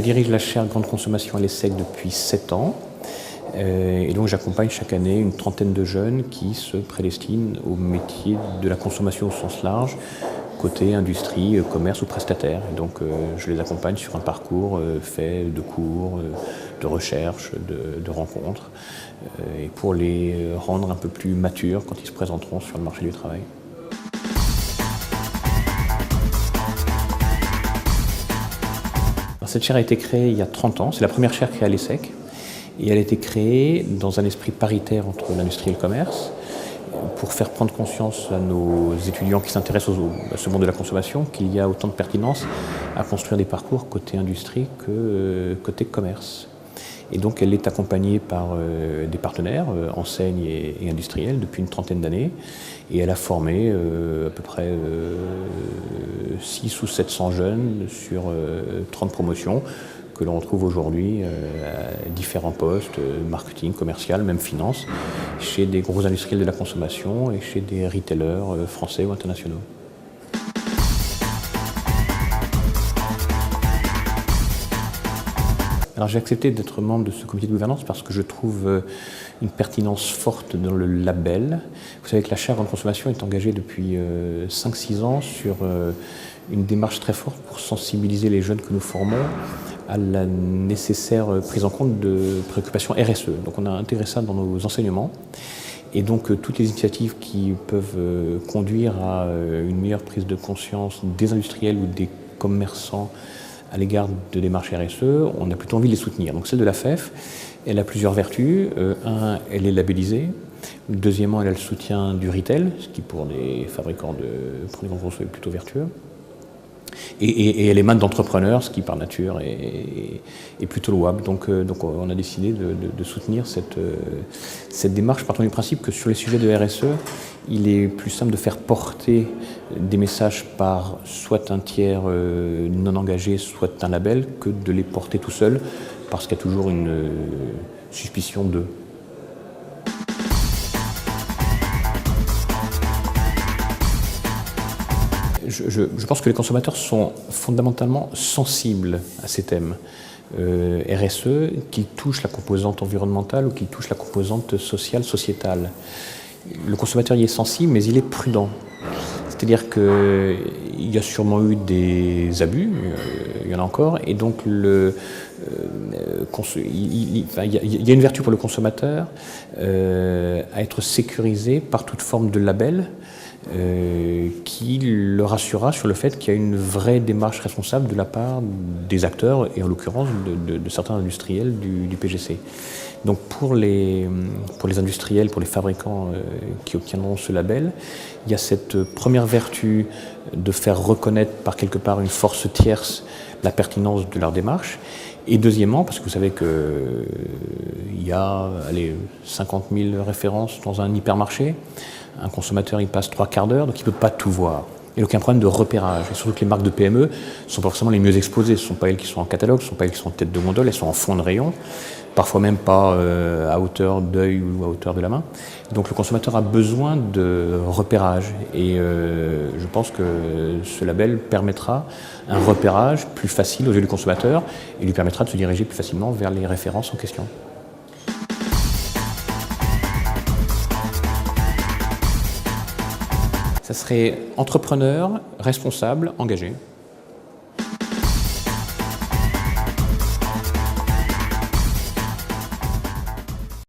dirige la chaire Grande Consommation à l'ESSEC depuis 7 ans. Et donc j'accompagne chaque année une trentaine de jeunes qui se prédestinent au métier de la consommation au sens large, côté industrie, commerce ou prestataire. Et donc je les accompagne sur un parcours fait de cours, de recherche, de rencontres, et pour les rendre un peu plus matures quand ils se présenteront sur le marché du travail. Alors, cette chaire a été créée il y a 30 ans, c'est la première chaire créée à l'ESSEC. Et elle a été créée dans un esprit paritaire entre l'industrie et le commerce pour faire prendre conscience à nos étudiants qui s'intéressent à ce monde de la consommation qu'il y a autant de pertinence à construire des parcours côté industrie que côté commerce. Et donc elle est accompagnée par des partenaires, enseignes et industriels depuis une trentaine d'années. Et elle a formé à peu près 600 ou 700 jeunes sur 30 promotions que l'on retrouve aujourd'hui à différents postes, marketing, commercial, même finance, chez des gros industriels de la consommation et chez des retailers français ou internationaux. Alors j'ai accepté d'être membre de ce comité de gouvernance parce que je trouve une pertinence forte dans le label. Vous savez que la chaire Grande Consommation est engagée depuis 5-6 ans sur une démarche très forte pour sensibiliser les jeunes que nous formons à la nécessaire prise en compte de préoccupations RSE. Donc on a intégré ça dans nos enseignements. Et donc toutes les initiatives qui peuvent conduire à une meilleure prise de conscience des industriels ou des commerçants à l'égard de démarches RSE, on a plutôt envie de les soutenir. Donc celle de la FEF, elle a plusieurs vertus. Un, elle est labellisée. Deuxièmement, elle a le soutien du retail, ce qui pour les fabricants de produits de consommation est plutôt vertueux. Et elle émane d'entrepreneurs, ce qui par nature est plutôt louable. Donc on a décidé de soutenir cette démarche, partant du principe que sur les sujets de RSE, il est plus simple de faire porter des messages par soit un tiers non engagé, soit un label, que de les porter tout seul, parce qu'il y a toujours une suspicion de. Je pense que les consommateurs sont fondamentalement sensibles à ces thèmes RSE, qu'ils touchent la composante environnementale ou qu'ils touchent la composante sociale, sociétale. Le consommateur y est sensible, mais il est prudent. C'est-à-dire qu'il y a sûrement eu des abus, il y en a encore, et donc il y a une vertu pour le consommateur à être sécurisé par toute forme de label qui le rassurera sur le fait qu'il y a une vraie démarche responsable de la part des acteurs, et en l'occurrence de certains industriels du PGC. Donc pour les industriels, pour les fabricants qui obtiendront ce label, il y a cette première vertu de faire reconnaître par quelque part une force tierce la pertinence de leur démarche. Et deuxièmement, parce que vous savez qu'il y a 50 000 références dans un hypermarché, un consommateur il passe 3/4 d'heure, donc il ne peut pas tout voir. Et donc il y a un problème de repérage. Et surtout que les marques de PME ne sont pas forcément les mieux exposées. Ce ne sont pas elles qui sont en catalogue, ce ne sont pas elles qui sont en tête de gondole, elles sont en fond de rayon, parfois même pas à hauteur d'œil ou à hauteur de la main. Donc le consommateur a besoin de repérage. Et je pense que ce label permettra un repérage plus facile aux yeux du consommateur et lui permettra de se diriger plus facilement vers les références en question. Ça serait entrepreneur, responsable, engagé.